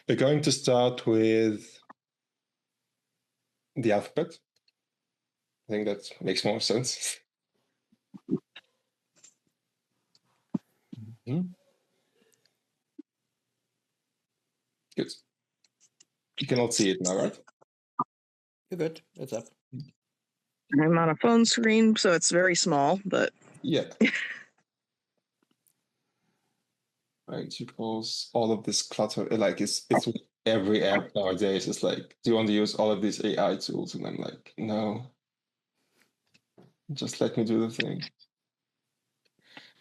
We're going to start with the alphabet. I think that makes more sense. Mm-hmm. Good. You can all see it now, right? You're good. It's up. I'm on a phone screen, so it's very small, but... Yeah. Right, suppose all of this clutter, like it's with every app nowadays. It's like, do you want to use all of these AI tools? And I'm like, no. Just let me do the thing.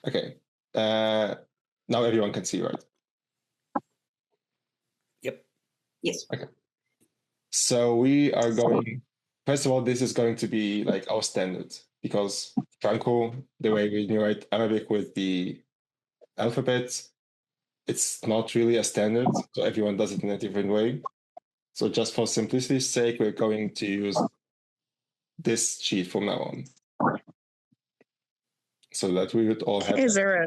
Okay. Now everyone can see, right? Yep. Yes. Okay. So we are going, first of all, this is going to be like our standard because Franco, the way we write Arabic with the alphabet, it's not really a standard. So everyone does it in a different way. So just for simplicity's sake, we're going to use this sheet from now on. So that we would all have. Is there a...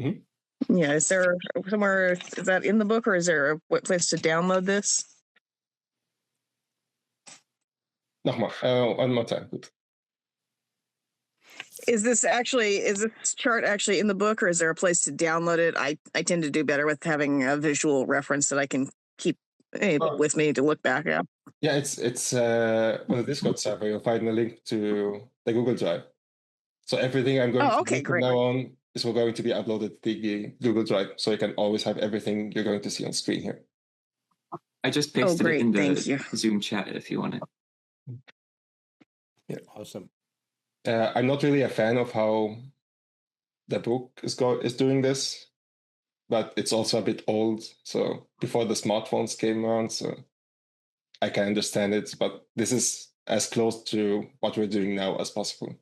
Mm-hmm. Yeah, is there somewhere, is that in the book or is there a place to download this? Nochmal, one more time. Good. Is this chart actually in the book or is there a place to download it? I tend to do better with having a visual reference that I can keep with me to look back at. Yeah, it's on the Discord server. You'll find a link to the Google Drive. So everything I'm going to do from now on is going to be uploaded to the Google Drive. So you can always have everything you're going to see on screen here. I just pasted it in the Zoom chat if you want it. Yeah, awesome. I'm not really a fan of how the book is doing this, but it's also a bit old. So before the smartphones came around, so I can understand it. But this is as close to what we're doing now as possible.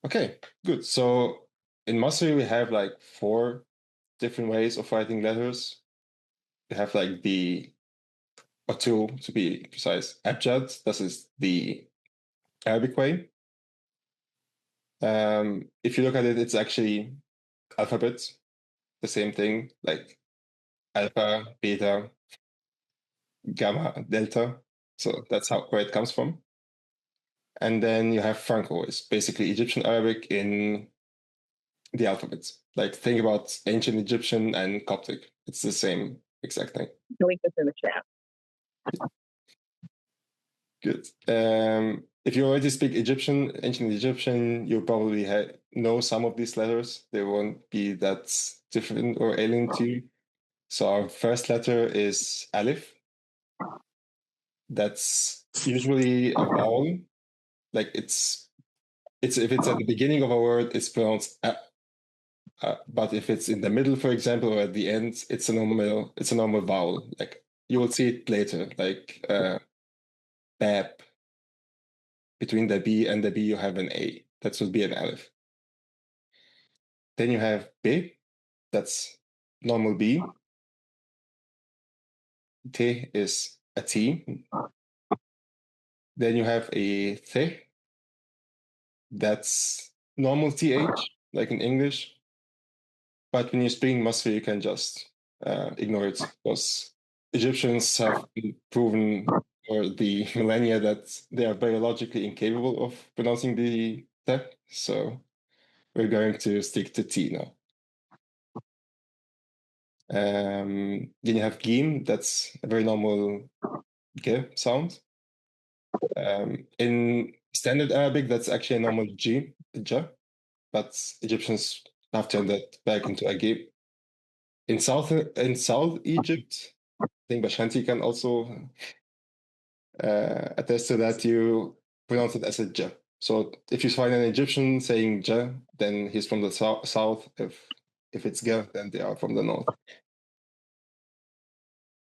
Okay, good. So in Masri, we have like 4 different ways of writing letters. We have like or 2 to be precise, Abjad. This is the Arabic way. If you look at it, it's actually alphabets, the same thing, like alpha, beta, gamma, delta. So that's where it comes from. And then you have Franco, it's basically Egyptian Arabic in the alphabets. Like think about ancient Egyptian and Coptic. It's the same exact thing. Link this in the chat. Good. If you already speak ancient Egyptian, you probably know some of these letters. They won't be that different or alien to you. So our first letter is Alif. That's usually a vowel. Like it's if it's at the beginning of a word, it's pronounced but if it's in the middle, for example, or at the end, it's a normal vowel. Like you will see it later, like Bab. Between the B and the B, you have an A. That would be an Alif. Then you have B. That's normal B. T is a T. Then you have a Th. That's normal TH, like in English. But when you speak Masri, you can just ignore it because Egyptians have proven for the millennia that they are biologically incapable of pronouncing the Th. So we're going to stick to T now. Then you have Gim, that's a very normal G sound. In standard Arabic, that's actually a normal J, but Egyptians have turned that back into a G. In South Egypt, I think Bashanti can also attest to that, you pronounce it as a J. So if you find an Egyptian saying J, then he's from the south. If it's G, then they are from the north.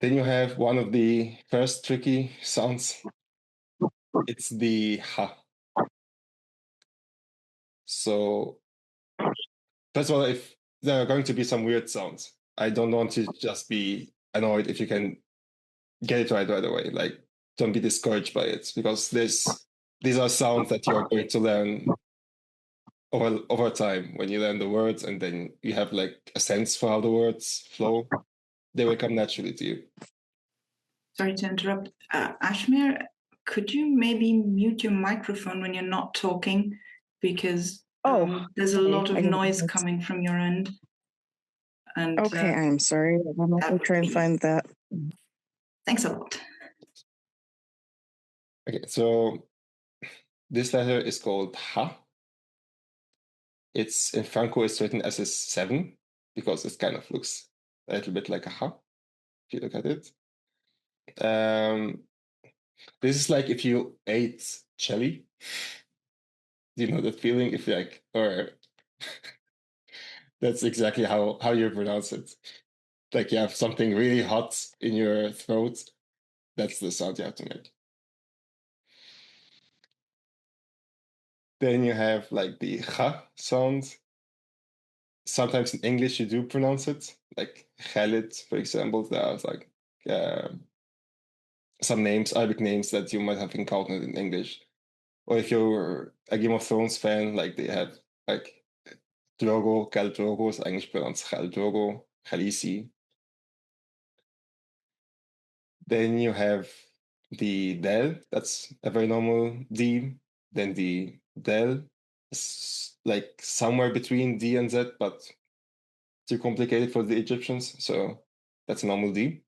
Then you have one of the first tricky sounds. It's the ha. So first of all, if there are going to be some weird sounds, I don't want to just be annoyed if you can get it right away. Like, don't be discouraged by it because these are sounds that you're going to learn over time when you learn the words, and then you have like a sense for how the words flow. they will come naturally to you. Sorry to interrupt. Ashmir, could you maybe mute your microphone when you're not talking? Because there's a lot of noise coming from your end. And, okay, I'm sorry. I'll try and find that. Thanks a lot. Okay, so this letter is called Ha. It's in Franco, it's written as a 7 because it kind of looks a little bit like a Ha if you look at it. This is like if you ate jelly. Do you know that feeling? If you like, or that's exactly how you pronounce it. Like you have something really hot in your throat. That's the sound you have to make. Then you have like the cha sound. Sometimes in English you do pronounce it, like Khalid, for example. There are like some names, Arabic names that you might have encountered in English. Or if you're a Game of Thrones fan, like they have like Drogo, Khal Drogo is eigentlich pronounced Khal Drogo, Khalisi. Then you have the del, that's a very normal D. Then the del is like somewhere between D and Z, but too complicated for the Egyptians, so that's a normal D.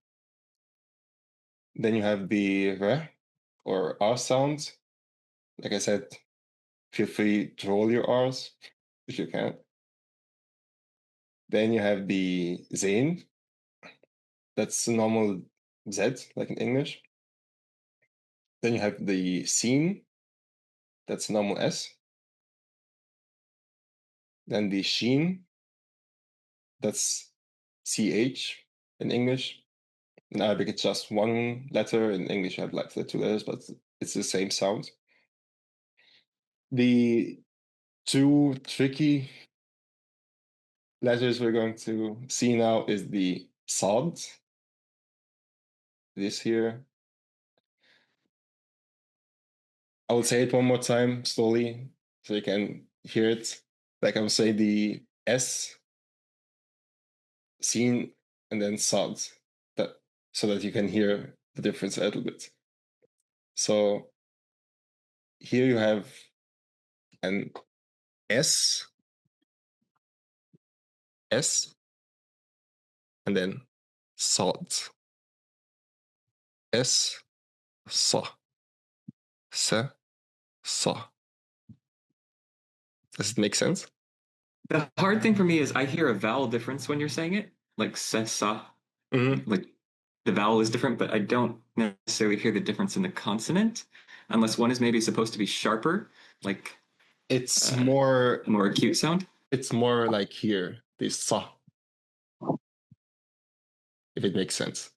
Then you have the R or R sound. Like I said, feel free to roll your R's if you can. Then you have the Zain. That's a normal Z, like in English. Then you have the Sin. That's a normal S. Then the Sheen. That's CH in English. In Arabic, it's just one letter. In English, you have like the 2 letters, but it's the same sound. The 2 tricky letters we're going to see now is the Sad. This here. I will say it one more time slowly so you can hear it. Like I will say the S, Sin, and then Sad, so that you can hear the difference a little bit. So here you have an S, and then Sad. S, Sa, Se, Sa. Does it make sense? The hard thing for me is I hear a vowel difference when you're saying it, like se, sa. Mm-hmm. Like the vowel is different, but I don't necessarily hear the difference in the consonant, unless one is maybe supposed to be sharper, like it's more acute sound. It's more like here, this sa, if it makes sense.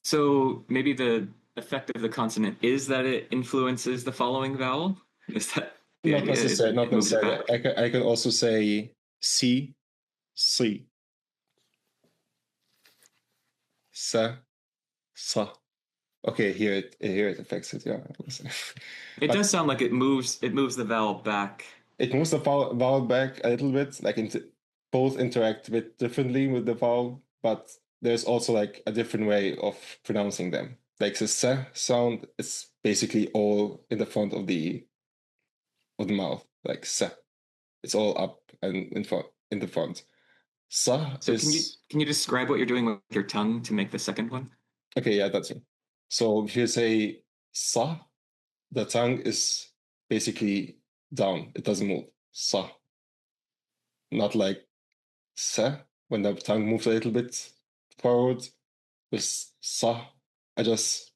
So maybe the effect of the consonant is that it influences the following vowel? Is that the not idea? necessarily? Not necessarily. I can also say si, si, sa, sa. Okay, here it affects it. Yeah, it does sound like it moves the vowel back. It moves the vowel back a little bit. Like both interact a bit differently with the vowel, but there's also like a different way of pronouncing them. Like the se sound is basically all in the front of the mouth, like se. It's all up and in the front. Sa so is. Can you describe what you're doing with your tongue to make the second one? Okay, yeah, that's it. So if you say sa, the tongue is basically down. It doesn't move. Sa. Not like se, when the tongue moves a little bit forward. With sa, I just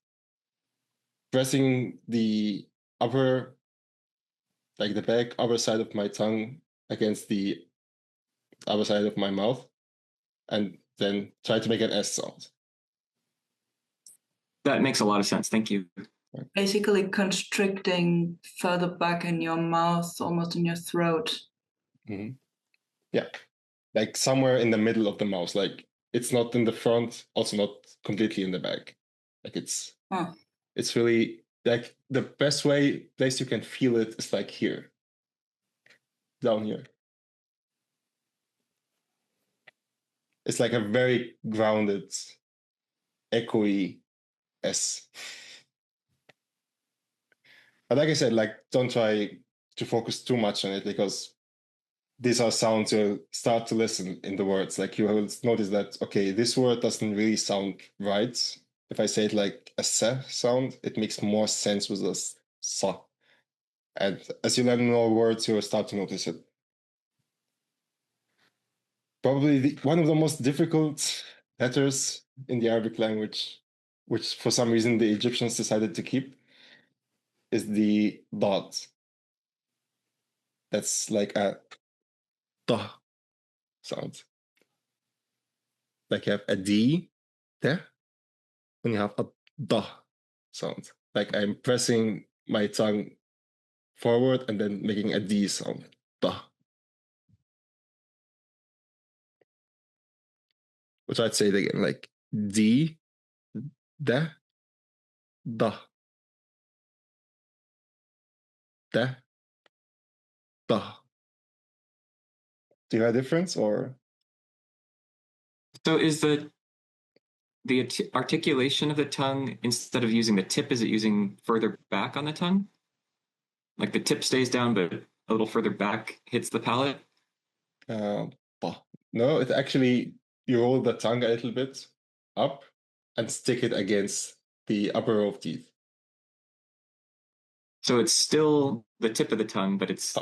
pressing the upper, like the back upper side of my tongue against the upper side of my mouth, and then try to make an S sound. That makes a lot of sense. Thank you. Basically constricting further back in your mouth, almost in your throat. Mm-hmm. Yeah, like somewhere in the middle of the mouth. Like it's not in the front, also not completely in the back. Like it's really like the best place you can feel it is like here, down here. It's like a very grounded, echoey S. But like I said, like don't try to focus too much on it because these are sounds you'll start to listen in the words. Like you will notice that, okay, this word doesn't really sound right. If I say it like a se sound, it makes more sense with this sa. And as you learn more words, you'll start to notice it. Probably one of the most difficult letters in the Arabic language, which for some reason the Egyptians decided to keep, is the dot. That's like a da sound. Like you have a D there, and you have a da sound. Like I'm pressing my tongue forward and then making a D sound. Da. Which I'd say it again, like D, da, da, da, da. Do you have a difference or? So is the articulation of the tongue, instead of using the tip, is it using further back on the tongue? Like the tip stays down, but a little further back hits the palate? No, it actually, you roll the tongue a little bit up and stick it against the upper row of teeth. So it's still the tip of the tongue, but it's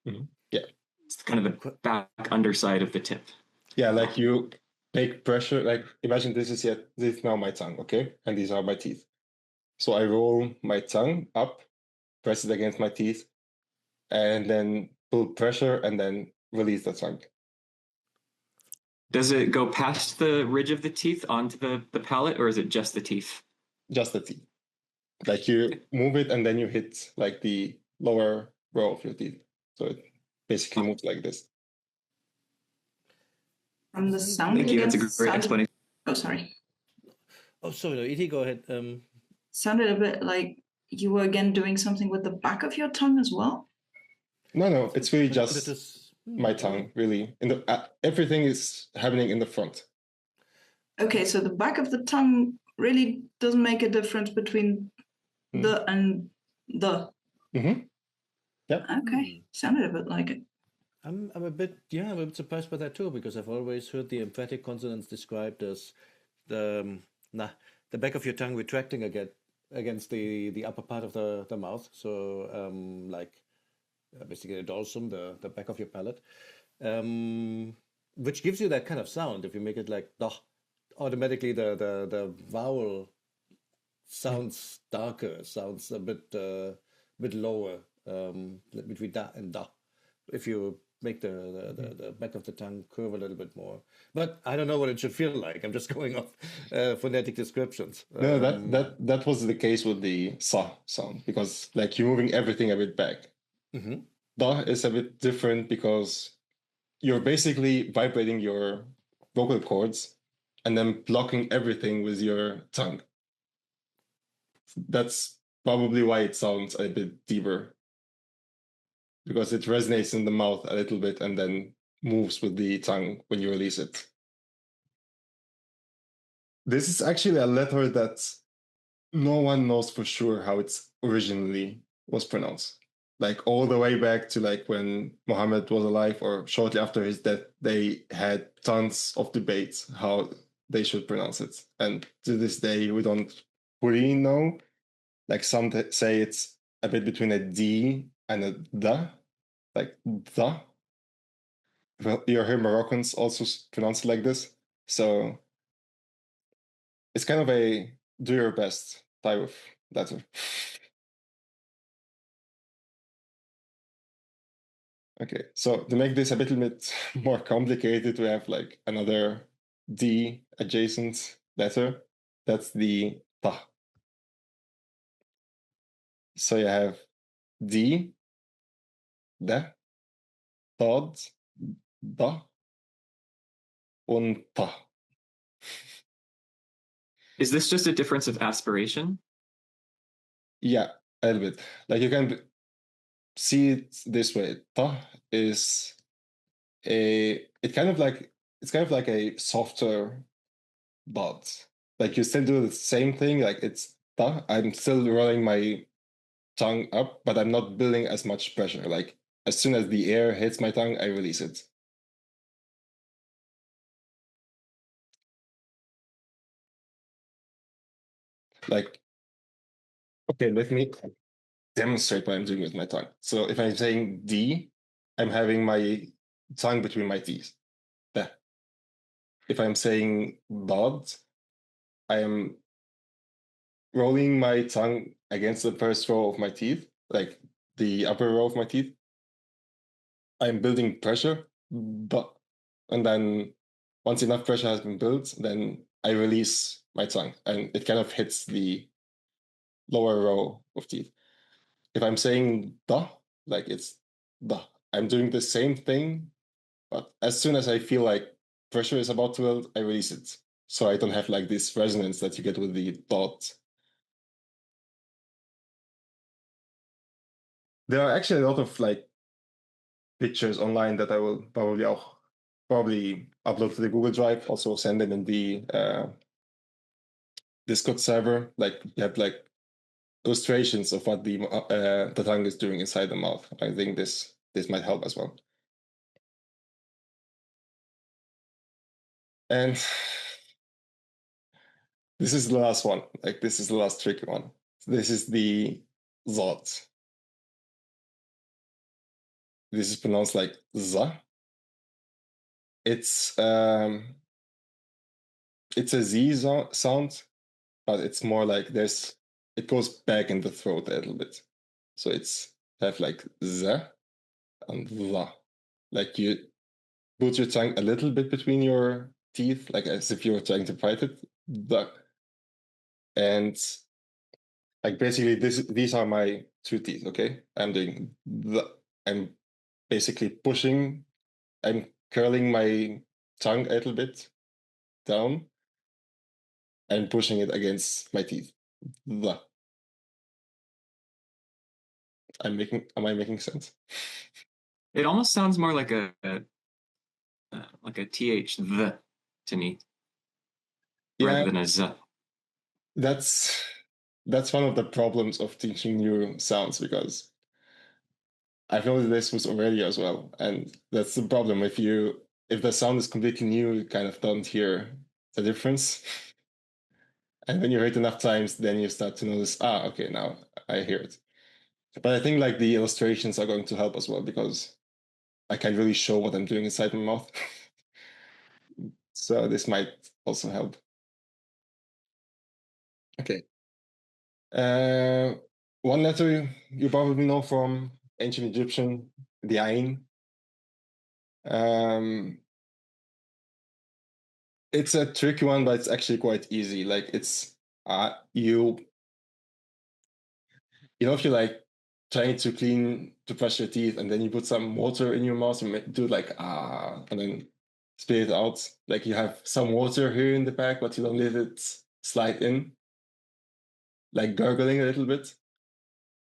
yeah, it's kind of the back underside of the tip. Yeah, like you make pressure. Like imagine this is now my tongue, okay, and these are my teeth. So I roll my tongue up, press it against my teeth, and then pull pressure, and then release the tongue. Does it go past the ridge of the teeth onto the palate, or is it just the teeth? Just the teeth. Like you move it and then you hit like the lower row of your teeth. So it basically moves like this. From the sound. Thank you. That's a great explanation. Oh, sorry. Oh, sorry. No, E.T., go ahead. Sounded a bit like you were again doing something with the back of your tongue as well. No, it's really just my tongue. Really, in the everything is happening in the front. Okay, so the back of the tongue really doesn't make a difference between the and the. Mm-hmm. Yep. Okay, sounded a bit like it. I'm a bit surprised by that too, because I've always heard the emphatic consonants described as the back of your tongue retracting against the upper part of the mouth. So basically the dorsum, the back of your palate, which gives you that kind of sound. If you make it like da, automatically the vowel sounds darker, sounds a bit lower, between da and da. If you make the back of the tongue curve a little bit more. But I don't know what it should feel like. I'm just going off phonetic descriptions. No, that was the case with the sa sound, because like you're moving everything a bit back. Mm-hmm. Da is a bit different because you're basically vibrating your vocal cords and then blocking everything with your tongue. That's probably why it sounds a bit deeper, because it resonates in the mouth a little bit and then moves with the tongue when you release it. This is actually a letter that no one knows for sure how it's originally was pronounced. Like all the way back to like when Muhammad was alive or shortly after his death, they had tons of debates how they should pronounce it. And to this day, we don't fully know. Like some say it's a bit between a D and a da, like da. You hear Moroccans also pronounce it like this. So it's kind of a do your best type of letter. Okay, so to make this a little bit more complicated, we have like another D adjacent letter. That's the ta. So you have D, da, tad, da, und ta. Is this just a difference of aspiration? Yeah, a little bit. Like you can see it this way. Ta is it kind of like it's kind of like a softer dot. Like you still do the same thing, like it's da. I'm still rolling my tongue up, but I'm not building as much pressure. Like as soon as the air hits my tongue, I release it. Like, okay, let me demonstrate what I'm doing with my tongue. So if I'm saying D, I'm having my tongue between my teeth. Da. If I'm saying dod, I am rolling my tongue against the first row of my teeth, like the upper row of my teeth. I'm building pressure, but and then once enough pressure has been built, then I release my tongue and it kind of hits the lower row of teeth. If I'm saying da, like it's da, I'm doing the same thing, but as soon as I feel like pressure is about to build, I release it. So I don't have like this resonance that you get with the dot. There are actually a lot of like pictures online that I will probably upload to the Google Drive, also send them in the Discord server. Like you have like illustrations of what the tongue is doing inside the mouth. I think this might help as well. And this is the last one. Like this is the last tricky one. This is the zot. This is pronounced like za. It's a z sound, but it's more like it goes back in the throat a little bit. So it's have like za and va. Like you put your tongue a little bit between your teeth, like as if you were trying to bite it. And like basically these are my two teeth, okay? I'm basically pushing, I'm curling my tongue a little bit down and pushing it against my teeth. The. Am I making sense? It almost sounds more like a th the to me, rather than a z. That's one of the problems of teaching new sounds, because I've noticed this with Aurelia as well, and that's the problem. If the sound is completely new, you kind of don't hear the difference. And when you hear it enough times, then you start to notice, okay, now I hear it. But I think like the illustrations are going to help as well, because I can't really show what I'm doing inside my mouth. So this might also help. Okay. One letter you probably know from ancient Egyptian, the Ain. It's a tricky one, but it's actually quite easy. Like it's you know, if you like trying to brush your teeth and then you put some water in your mouth and do like and then spit it out. Like you have some water here in the back, but you don't let it slide in, like gurgling a little bit.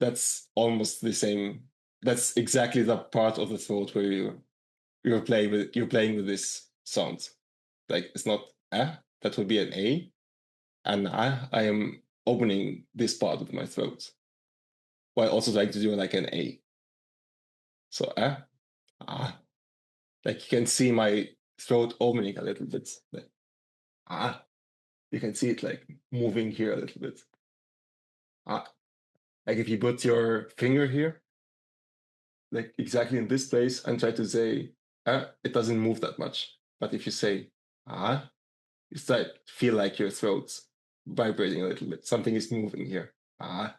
That's almost the same. That's exactly the part of the throat where you're playing with this sound. Like it's not that would be an a, and I am opening this part of my throat while also trying to do like an a. So like you can see my throat opening a little bit. Like, you can see it like moving here a little bit. Like if you put your finger here, like exactly in this place, and try to say it doesn't move that much. But if you say you start feel like your throat's vibrating a little bit. Something is moving here. Like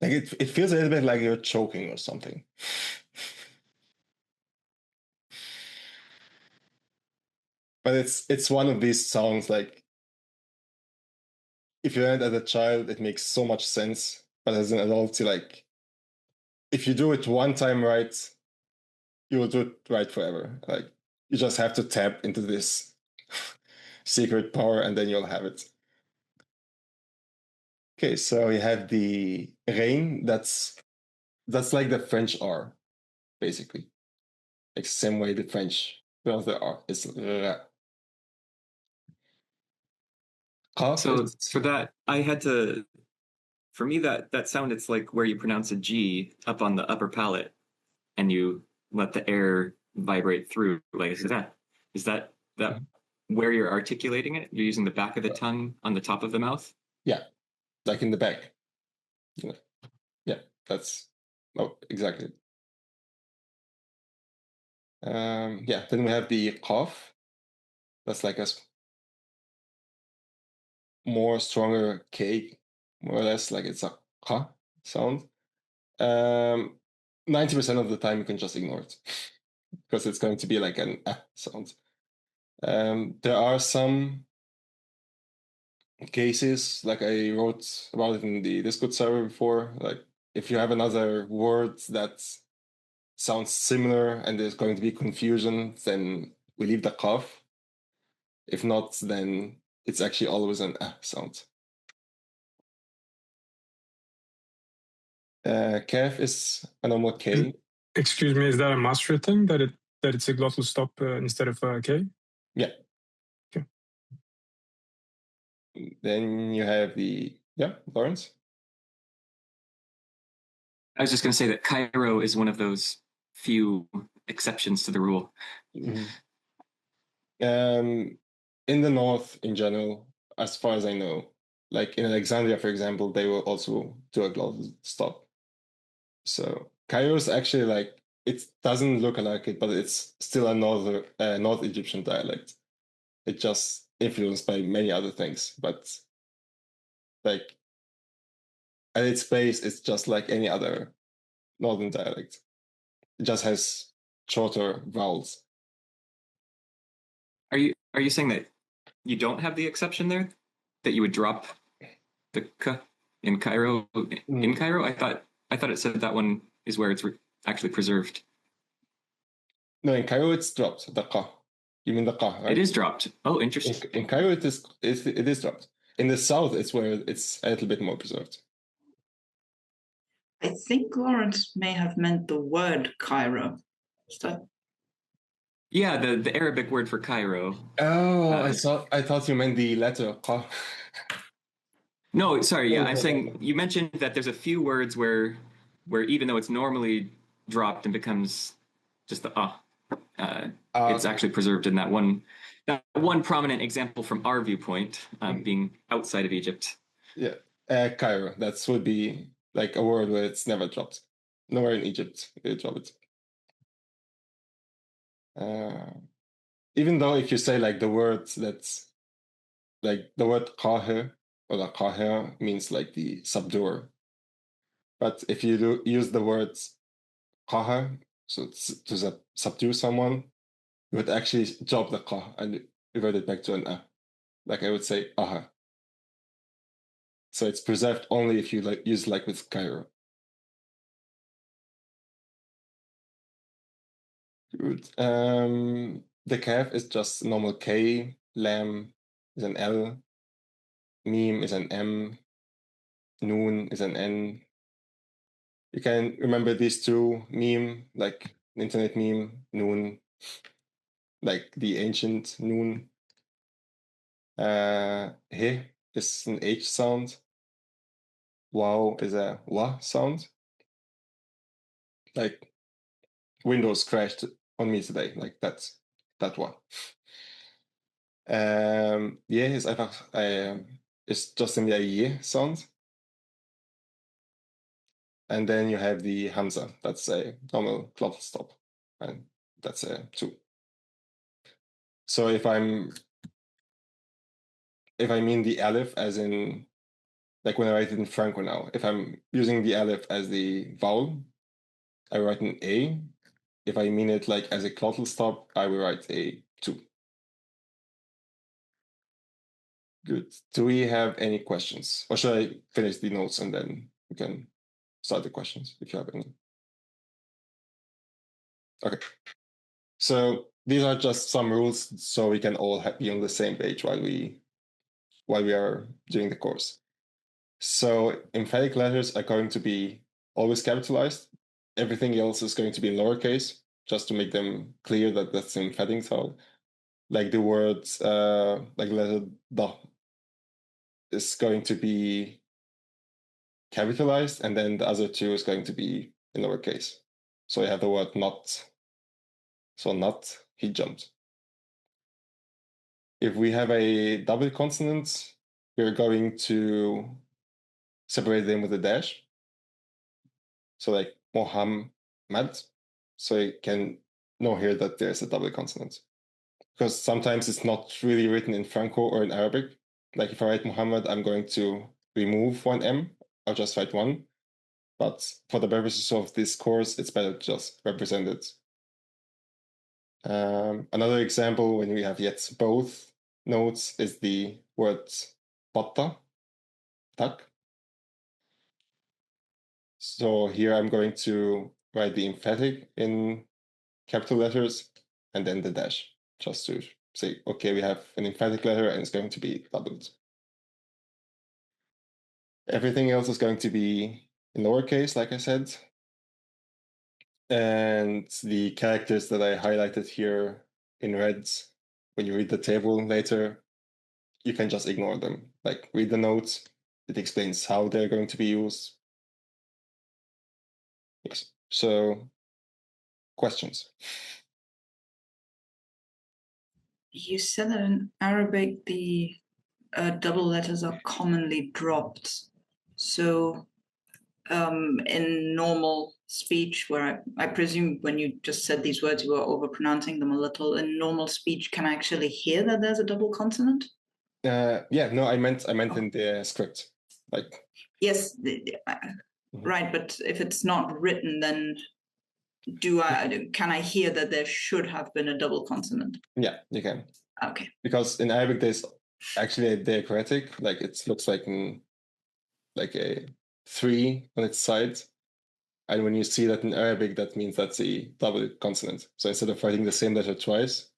it feels a little bit like you're choking or something. But it's one of these songs, like if you learn it as a child, it makes so much sense. But as an adult, like if you do it one time right, you will do it right forever. Like you just have to tap into this secret power and then you'll have it. Okay, so you have the rain. That's like the French R, basically. Like same way the French pronounce the R. It's r. So for that, I had to. For me, that sound, it's like where you pronounce a G up on the upper palate, and you let the air vibrate through. Like is that where you're articulating it? You're using the back of the tongue on the top of the mouth. Yeah, like in the back. Yeah, that's exactly. Yeah, then we have the cough. That's like a more stronger K, more or less, like it's a ka sound. 90% of the time you can just ignore it because it's going to be like an sound. There are some cases, like I wrote about it in the Discord server before, like if you have another word that sounds similar and there's going to be confusion, then we leave the cough. If not, then it's actually always an sound. Kaf is a normal K. Excuse me, is that a Masri thing that it's a glottal stop instead of a K? Yeah. Okay. Then you have Lawrence. I was just going to say that Cairo is one of those few exceptions to the rule. Mm-hmm. In the north, in general, as far as I know, like in Alexandria, for example, they will also do a glottal stop. So Cairo is actually like, it doesn't look like it, but it's still a North Egyptian dialect. It's just influenced by many other things, but like at its base, it's just like any other northern dialect. It just has shorter vowels. Are you saying that you don't have the exception there? That you would drop the k in Cairo? In Cairo, I thought it said that one is where it's actually preserved. No, in Cairo it's dropped. The ka. You mean the ka, right? It is dropped. Oh, interesting. In Cairo it is dropped. In the south, it's where it's a little bit more preserved. I think Lawrence may have meant the word Cairo. Is that? Yeah, the Arabic word for Cairo. Oh, I thought you meant the letter ka. No, sorry. Yeah, I'm saying you mentioned that there's a few words where even though it's normally dropped and becomes just the it's actually preserved in that one prominent example from our viewpoint, being outside of Egypt. Yeah, Cairo. That would be like a word where it's never dropped. Nowhere in Egypt they drop it. Even though if you say like the word that's like the word qahir or the qahir means like the subduer. But if you use the word qahir, so to subdue someone, you would actually drop the qah and revert it back to an like I would say aha. So it's preserved only if you like use like with Cairo. Good. The kaf is just normal K, lam is an L, meme is an M, noon is an N. You can remember these two meme, like internet meme, noon, like the ancient noon. He is an H sound. Wow is a wa sound. Like Windows crashed on me today. Like that's that one. Yeah, is einfach it's just in the yeah sound. And then you have the Hamza. That's a normal glottal stop. And that's a 2. So if I mean the Aleph as in, like when I write it in Franco now, if I'm using the Aleph as the vowel, I write an A. If I mean it like as a glottal stop, I will write a 2. Good. Do we have any questions? Or should I finish the notes and then we can start the questions if you have any? Okay. So these are just some rules so we can all be on the same page while we are doing the course. So emphatic letters are going to be always capitalized. Everything else is going to be in lowercase, just to make them clear that that's an emphatic sound. Like the words, like letter da is going to be capitalized, and then the other two is going to be in lowercase. So you have the word not. So not, he jumped. If we have a double consonant, we're going to separate them with a dash. So like Mohammed. So you can know here that there's a double consonant. Because sometimes it's not really written in Franco or in Arabic. Like if I write Muhammad, I'm going to remove one M. I'll just write one. But for the purposes of this course, it's better to just represent it. Another example when we have yet both notes is the word batta, tak. So here I'm going to write the emphatic in capital letters and then the dash, just to say, okay, we have an emphatic letter and it's going to be doubled. Everything else is going to be in lowercase, like I said. And the characters that I highlighted here in red, when you read the table later, you can just ignore them. Like read the notes, it explains how they're going to be used. Yes. So, questions? You said that in Arabic the double letters are commonly dropped. So in normal speech, where I presume when you just said these words, you were overpronouncing them a little. In normal speech, can I actually hear that there's a double consonant? Yeah, no, I meant in the script. Like yes, right. But if it's not written, then can I hear that there should have been a double consonant? Yeah, you can. Okay. Because in Arabic there's actually a diacritic, like it looks like a 3 on its side. And when you see that in Arabic, that means that's a double consonant. So instead of writing the same letter twice,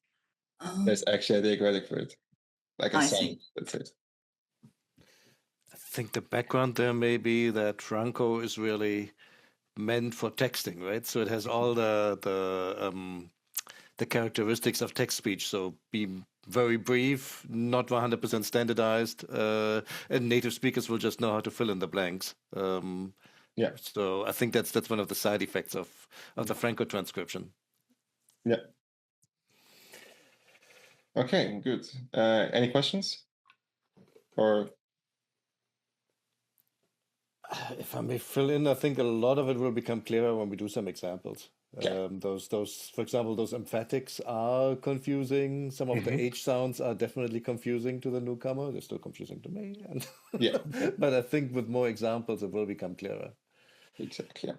there's actually a diacritic for it. Like a sign, that's it. I think the background there may be that Franco is really meant for texting, right? So it has all the characteristics of text speech. So be very brief, not 100% standardized, and native speakers will just know how to fill in the blanks. Yeah. So I think that's one of the side effects of the Franco transcription. Yeah. Okay, good. Any questions? Or if I may fill in, I think a lot of it will become clearer when we do some examples. yeah. Those, for example, those emphatics are confusing. Some of the H sounds are definitely confusing to the newcomer. They're still confusing to me. Yeah. But I think with more examples, it will become clearer. Exactly.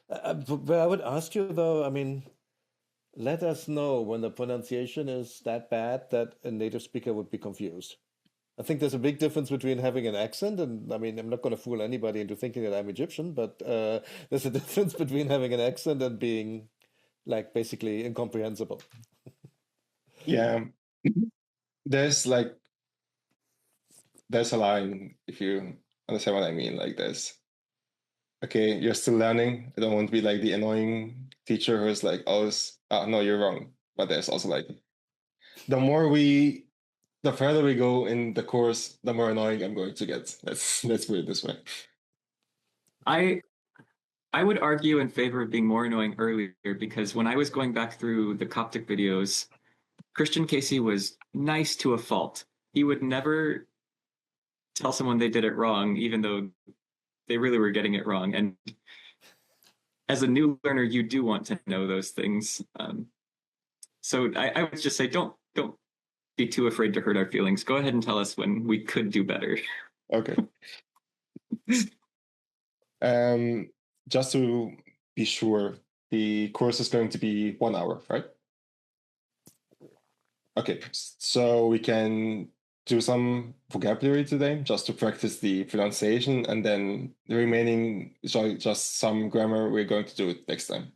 But I would ask you though, I mean, let us know when the pronunciation is that bad that a native speaker would be confused. I think there's a big difference between having an accent, and I mean, I'm not going to fool anybody into thinking that I'm Egyptian, but there's a difference between having an accent and being like basically incomprehensible. Yeah. There's a line, if you understand what I mean, like this. Okay, you're still learning. I don't want to be like the annoying teacher who's like always, no, you're wrong. But there's also like, the further we go in the course, the more annoying I'm going to get. Let's put it this way. I would argue in favor of being more annoying earlier, because when I was going back through the Coptic videos, Christian Casey was nice to a fault. He would never tell someone they did it wrong, even though they really were getting it wrong. And as a new learner, you do want to know those things. So I would just say, don't be too afraid to hurt our feelings. Go ahead and tell us when we could do better. Okay. Just to be sure, the course is going to be 1 hour, right? Okay, so we can do some vocabulary today just to practice the pronunciation, and then the remaining is just some grammar. We're going to do it next time.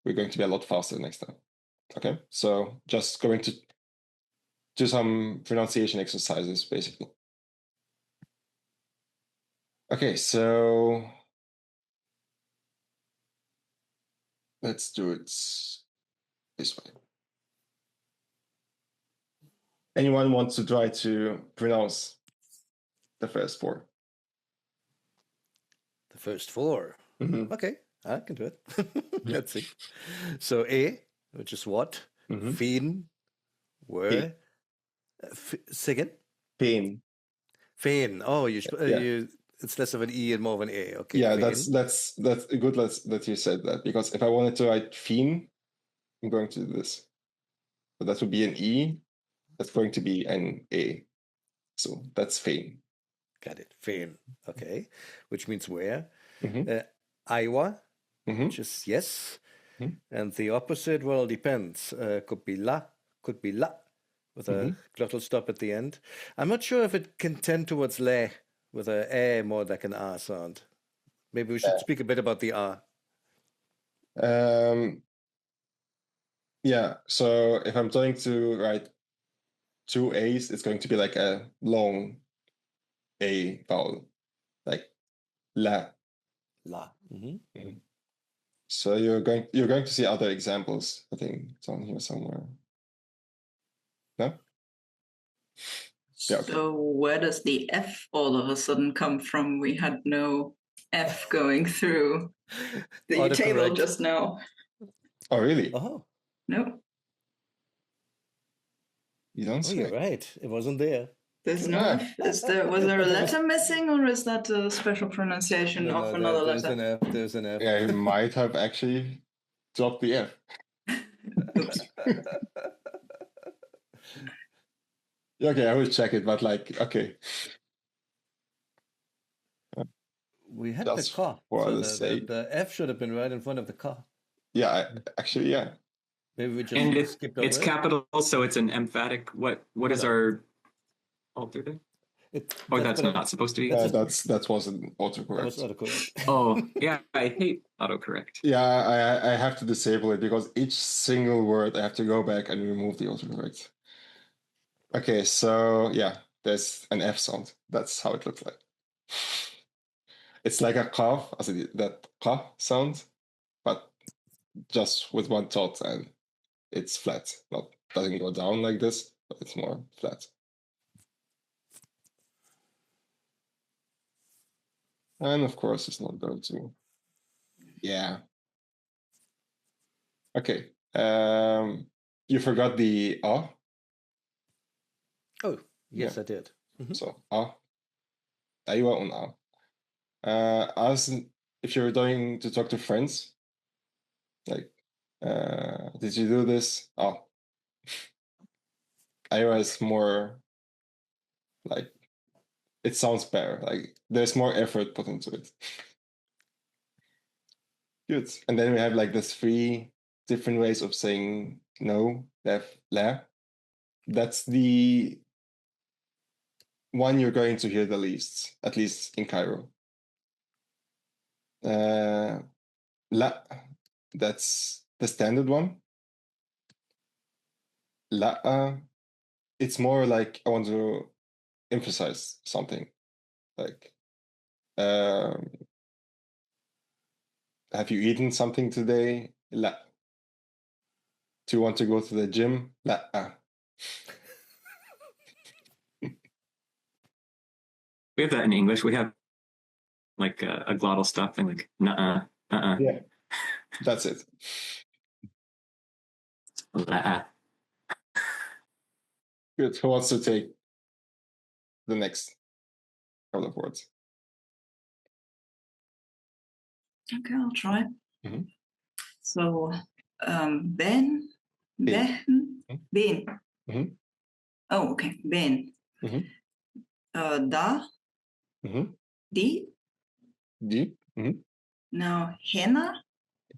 We're going to be a lot faster next time. Okay, so just going to do some pronunciation exercises, basically. Okay, so let's do it this way. Anyone wants to try to pronounce the first four? The first four. Mm-hmm. Okay, I can do it. Let's see. So A, which is what? Mm-hmm. Fin, where? Second? Pain. Fein. Oh, it's less of an E and more of an A. Okay. Yeah, fein. that's good that you said that, because if I wanted to write fin, I'm going to do this. So that would be an E. That's going to be an A. So that's fein. Got it. Fein. Okay. Which means where? Mm-hmm. Iowa, Mm-hmm. which is yes. Mm-hmm. And the opposite, well, depends. Could be la, could be la, with a glottal stop at the end. I'm not sure if it can tend towards le, with a more like an A sound. Maybe we should speak a bit about the A. Yeah, so if I'm trying to write two A's, it's going to be like a long A vowel, like la. La. Mm-hmm. Mm-hmm. So you're going to see other examples. I think it's on here somewhere. No? Yeah, okay. So where does the F all of a sudden come from? We had no F going through the table just now. Oh, really? Oh. No. You don't say. You're right. It wasn't there. There's no F. Was there a letter missing, or is that a special pronunciation of another letter? There's an F. Yeah, you might have actually dropped the F. Oops. Okay, I will check it, but okay. We had the ka. So the F should have been right in front of the ka. Yeah, actually, yeah. Maybe we just skipped over it's capital, so it's an emphatic. What is our alter there? That's not supposed to be. That wasn't autocorrect. That was autocorrect. Oh, yeah, I hate autocorrect. Yeah, I have to disable it because each single word I have to go back and remove the autocorrect. Okay, so yeah, there's an F sound. That's how it looks like. It's like a qaf, as that qa sound, but just with one dot, and it's flat. Doesn't go down like this, but it's more flat. And of course, it's not going to. Yeah. Okay. You forgot the a. Oh, yes, I did. Mm-hmm. So a. Aywa on a. As if you're going to talk to friends, like, did you do this? Oh. Aywa is more like, it sounds better. Like there's more effort put into it. Good. And then we have like the 3 different ways of saying no, lef, la. That's the one you're going to hear the least, at least in Cairo. La, that's the standard one. La, it's more like I want to emphasize something. Like, have you eaten something today? La. Do you want to go to the gym? La. We have that in English. We have like a glottal stop thing, like nuh-uh, uh-uh. Yeah, that's it. Good. Who wants to take the next couple of words? Okay, I'll try. Mm-hmm. So, ben. Mm-hmm. Oh, okay. Ben. Mm-hmm. Da. Mm-hmm. Di. Mm-hmm. Now, henna.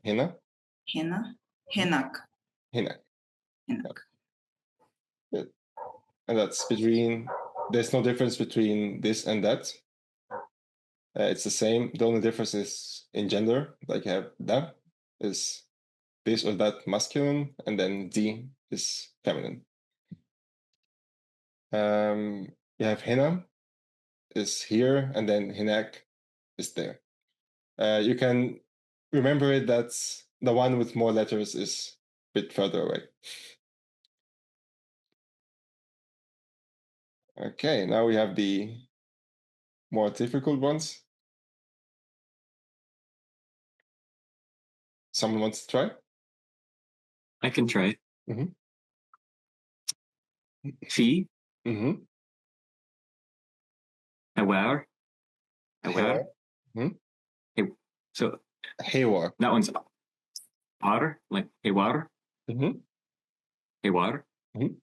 Henna. Henak. Good. And that's between, there's no difference between this and that. It's the same. The only difference is in gender. Like you have da is this or that masculine, and then di is feminine. You have henna is here, and then hinak is there. You can remember it that the one with more letters is a bit further away. Okay, now we have the more difficult ones. Someone wants to try? I can try. Mm-hmm. Fi. Mm-hmm. Aware. Mm-hmm. Hey, so Haywar. that one's water, like haywar. Mm-hmm. Haywar. Mm-hmm.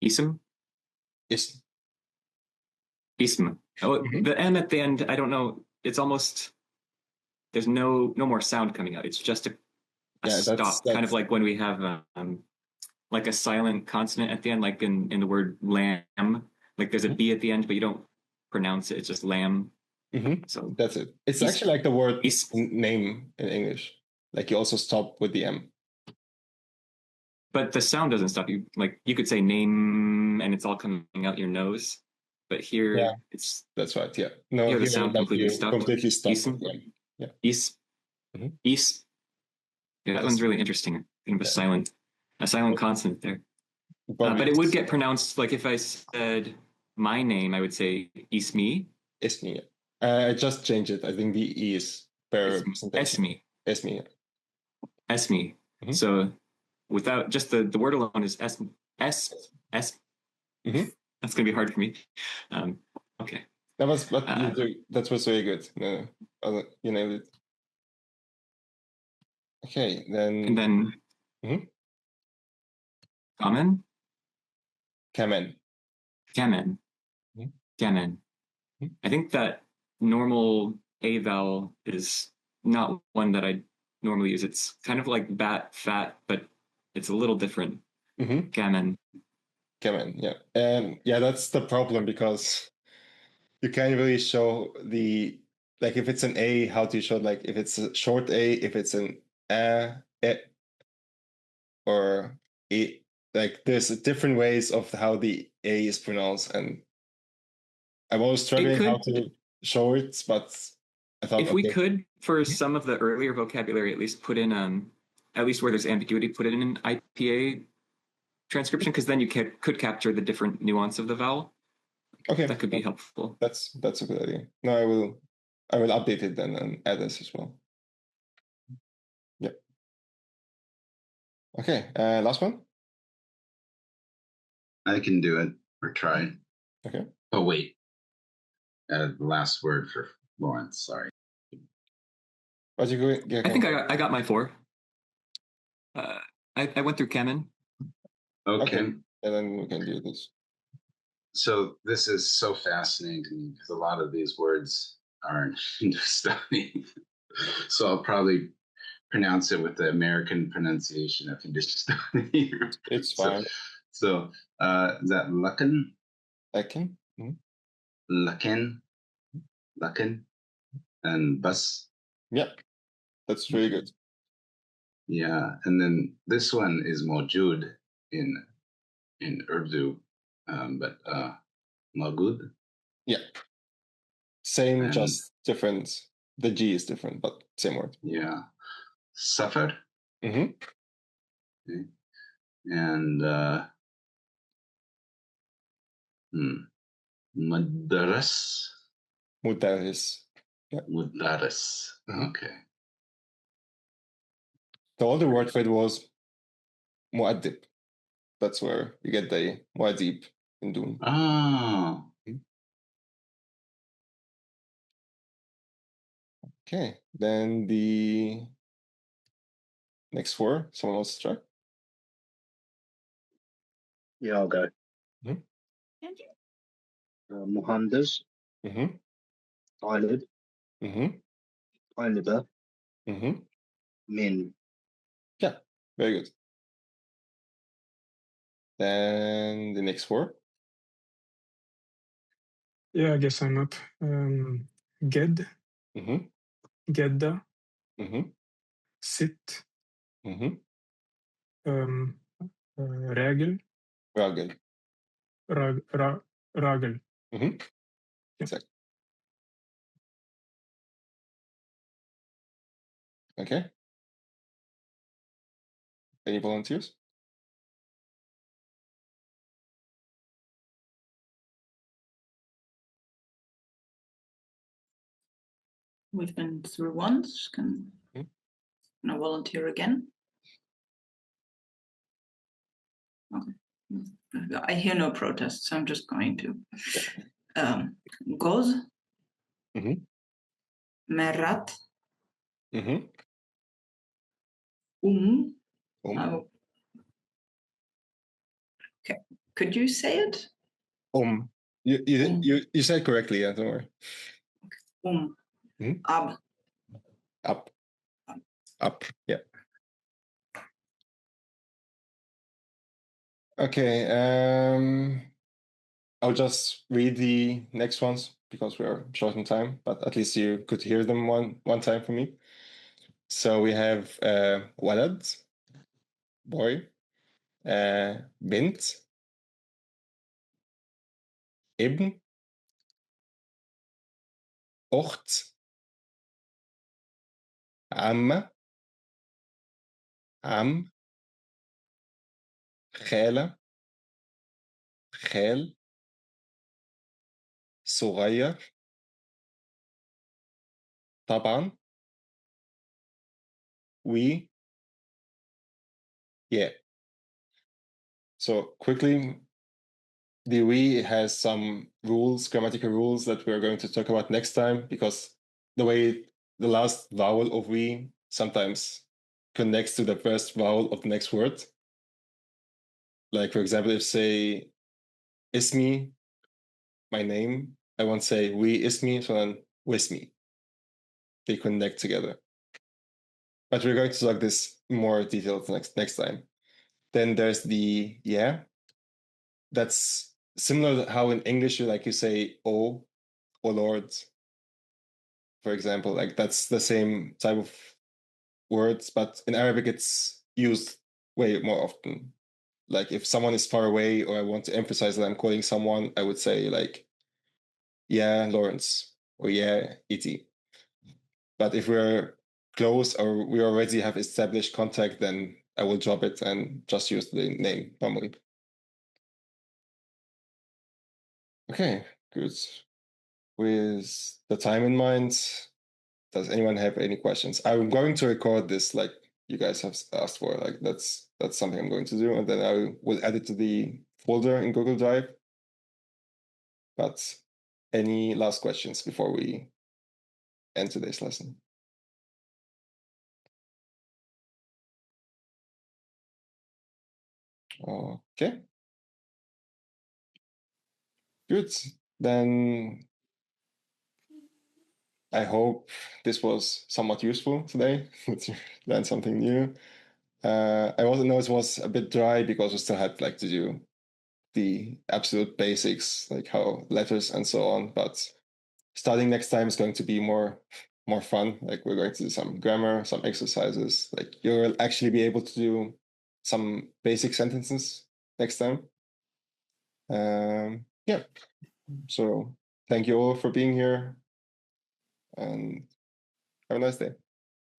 Ism. Ism. Oh, the M at the end, I don't know. It's almost, there's no more sound coming out. It's just a stop. That's kind of like when we have like a silent consonant at the end, like in the word lamb. Like there's a B at the end, but you don't pronounce it. It's just lamb. Mm-hmm. So that's it. It's actually like the word name in English. Like you also stop with the M. But the sound doesn't stop. You could say name and it's all coming out your nose. But here that's right. Yeah. No, here the sound completely stopped. Completely stopped. Yeah. Is. Yeah, that one's really interesting. Kind of a silent consonant there. But it would get pronounced like if I said my name, I would say Ismi. Ismi. I just changed it. I think the E is per Esmi. Esmi. Esmi. Mm-hmm. So without just the word alone is S. Mm-hmm. That's gonna be hard for me. Okay. That was that was very good. No, you nailed it. Okay, then. And then. Mm-hmm. Kamen. Kamen. Mm-hmm. Kamen. Mm-hmm. I think that normal A vowel is not one that I normally use. It's kind of like bat, fat, but it's a little different. Mm-hmm. Kamen. Yeah. And that's the problem because you can't really show like if it's an A, how do you show like if it's a short A, if it's an or E, like there's different ways of how the A is pronounced, and I'm always struggling how to show it, but I thought if we could, for some of the earlier vocabulary, at least put in at least where there's ambiguity, put it in an IPA transcription, because then you could capture the different nuance of the vowel. Okay, that could be helpful. That's a good idea. No, I will update it then and add this as well. Yep. Okay, last one. I can do it or try. Okay. Oh wait, the last word for Lawrence. Sorry. What's you going? Yeah, I think I got my 4. I went through Kamen. Okay. And then we can do this. So this is so fascinating because a lot of these words are Hindustani. So I'll probably pronounce it with the American pronunciation of Hindustani. It's fine. So is that Lakan? Lakan? Mm-hmm. Lakan, and Bus. Yep, that's really good. Yeah, and then this one is Mawjood in Urdu, but Magud. Yeah, same, just different. The G is different, but same word. Yeah, Safar. Mm-hmm. Okay. And Mudaris. Yeah. Mudaris. Okay. The older word for it was Mu'addib. That's where you get the Mu'addib in Doom. Oh. Okay, then the next 4. Someone else try? Yeah, I'll go. Mm-hmm. Muhandis. Mm-hmm. Eyelid. Mm-hmm. Eyelider. Mm-hmm. Min. Yeah, very good. Then the next 4. Yeah, I guess I'm up. Ged. Mm-hmm. Gedda. Mm-hmm. Sit. Mm-hmm. Ragel. Ragel. Ragel. Mm-hmm. Exactly. Okay. Any volunteers? We've been through once. Can I volunteer again? Okay. I hear no protests, so I'm just going to. Goz. Merat. Okay. Could you say it? You said correctly, yeah, don't worry. Ab. Up, yeah. Okay, I'll just read the next ones because we're short on time, but at least you could hear them one time for me. So we have walad, boy, bint, ibn, أخت, عمة, عم, خالة, خال, صغير, طبعا, yeah. So quickly, the we has some rules, grammatical rules that we're going to talk about next time, because the way the last vowel of we sometimes connects to the first vowel of the next word. Like, for example, if say ismi, my name, I won't say we ismi, so then wismi. They connect together. But we're going to talk this more detailed next time. Then there's the yeah. That's similar to how in English you say oh or Lord, for example. Like that's the same type of words, but in Arabic it's used way more often. Like if someone is far away or I want to emphasize that I'm calling someone, I would say like, yeah, Lawrence, or yeah, E.T. But if we're close or we already have established contact, then I will drop it and just use the name normally. Okay, good. With the time in mind, does anyone have any questions? I'm going to record this like you guys have asked for. Like that's something I'm going to do, and then I will add it to the folder in Google Drive. But any last questions before we end today's lesson? Okay. Good. Then I hope this was somewhat useful today. Learn something new. I also know it was a bit dry because we still had to do the absolute basics, like how letters and so on. But starting next time is going to be more fun. Like we're going to do some grammar, some exercises. Like you'll actually be able to do some basic sentences next time. Yeah. So thank you all for being here, and have a nice day.